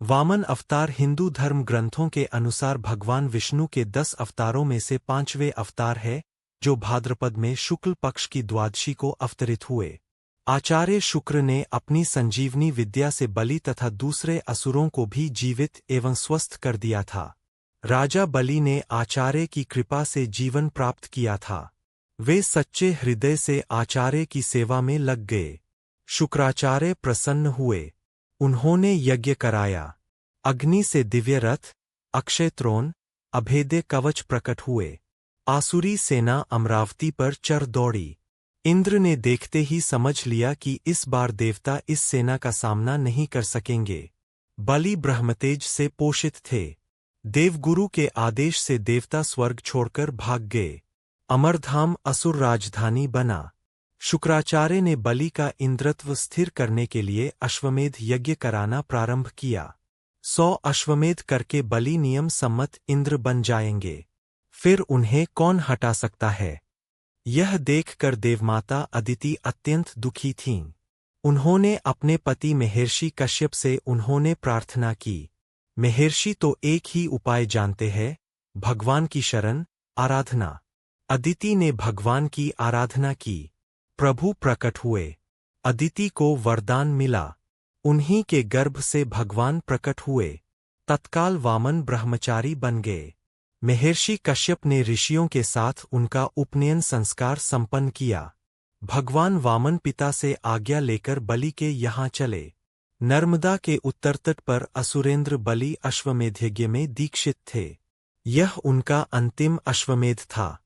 वामन अवतार हिंदू धर्म ग्रंथों के अनुसार भगवान विष्णु के 10 अवतारों में से 5वें अवतार है, जो भाद्रपद में शुक्ल पक्ष की द्वादशी को अवतरित हुए। आचार्य शुक्र ने अपनी संजीवनी विद्या से बलि तथा दूसरे असुरों को भी जीवित एवं स्वस्थ कर दिया था। राजा बलि ने आचार्य की कृपा से जीवन प्राप्त किया था। वे सच्चे हृदय से आचार्य की सेवा में लग गए। शुक्राचार्य प्रसन्न हुए। उन्होंने यज्ञ कराया। अग्नि से दिव्य रथ, अक्षय त्रोण, अभेद्य कवच प्रकट हुए। आसुरी सेना अमरावती पर चढ़ दौड़ी। इंद्र ने देखते ही समझ लिया कि इस बार देवता इस सेना का सामना नहीं कर सकेंगे। बलि ब्रह्मतेज से पोषित थे। देवगुरु के आदेश से देवता स्वर्ग छोड़कर भाग गए। अमरधाम असुर राजधानी बना। शुक्राचार्य ने बलि का इंद्रत्व स्थिर करने के लिए अश्वमेध यज्ञ कराना प्रारंभ किया। 100 अश्वमेध करके बलि नियम सम्मत इंद्र बन जाएंगे। फिर उन्हें कौन हटा सकता है? यह देखकर देवमाता अदिति अत्यंत दुखी थीं। उन्होंने अपने पति महर्षि कश्यप से उन्होंने प्रार्थना की। महर्षि तो एक ही उपाय जानते हैं, भगवान की शरण, आराधना। अदिति ने भगवान की आराधना की। प्रभु प्रकट हुए। अदिति को वरदान मिला। उन्हीं के गर्भ से भगवान प्रकट हुए। तत्काल वामन ब्रह्मचारी बन गए। महर्षि कश्यप ने ऋषियों के साथ उनका उपनयन संस्कार संपन्न किया। भगवान वामन पिता से आज्ञा लेकर बलि के यहाँ चले। नर्मदा के उत्तर तट पर असुरेंद्र बलि अश्वमेध यज्ञ में दीक्षित थे। यह उनका अंतिम अश्वमेध था।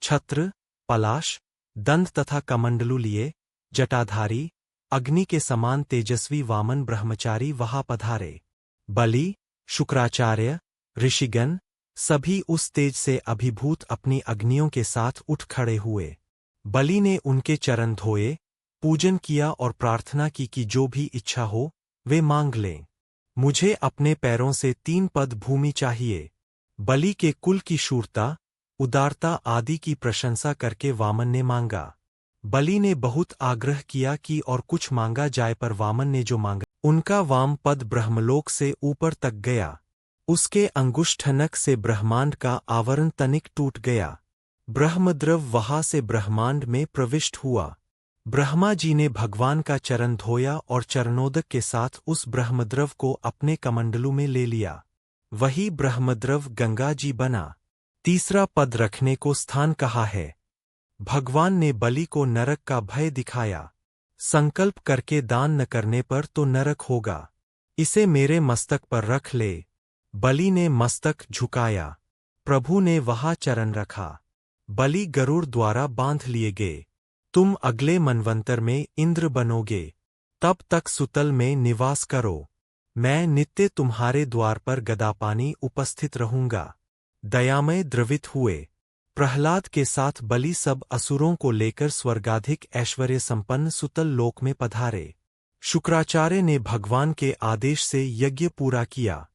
छत्र, पलाश, दंड तथा कमंडलू लिए, जटाधारी, अग्नि के समान तेजस्वी वामन ब्रह्मचारी वहां पधारे। बलि, शुक्राचार्य, ऋषिगण सभी उस तेज से अभिभूत अपनी अग्नियों के साथ उठ खड़े हुए। बलि ने उनके चरण धोए, पूजन किया और प्रार्थना की कि जो भी इच्छा हो वे मांग लें। मुझे अपने पैरों से 3 पद भूमि चाहिए। बलि के कुल की शूरता, उदारता आदि की प्रशंसा करके वामन ने मांगा। बलि ने बहुत आग्रह किया कि और कुछ मांगा जाए, पर वामन ने जो मांगा उनका वाम पद ब्रह्मलोक से ऊपर तक गया। उसके अंगुष्ठनक से ब्रह्मांड का आवरण तनिक टूट गया। ब्रह्मद्रव वहां से ब्रह्मांड में प्रविष्ट हुआ। ब्रह्मा जी ने भगवान का चरण धोया और चरणोदक के साथ उस ब्रह्मद्रव को अपने कमंडलू में ले लिया। वही ब्रह्मद्रव गंगा जी बना। तीसरा पद रखने को स्थान कहा है। भगवान ने बलि को नरक का भय दिखाया। संकल्प करके दान न करने पर तो नरक होगा। इसे मेरे मस्तक पर रख ले। बलि ने मस्तक झुकाया। प्रभु ने वहां चरण रखा। बलि गरुड़ द्वारा बांध लिए गए। तुम अगले मनवंतर में इंद्र बनोगे। तब तक सुतल में निवास करो। मैं नित्य तुम्हारे द्वार पर गदापानी उपस्थित रहूंगा। दयामय द्रवित हुए। प्रहलाद के साथ बलि सब असुरों को लेकर स्वर्गाधिक ऐश्वर्य संपन्न सुतल लोक में पधारे। शुक्राचार्य ने भगवान के आदेश से यज्ञ पूरा किया।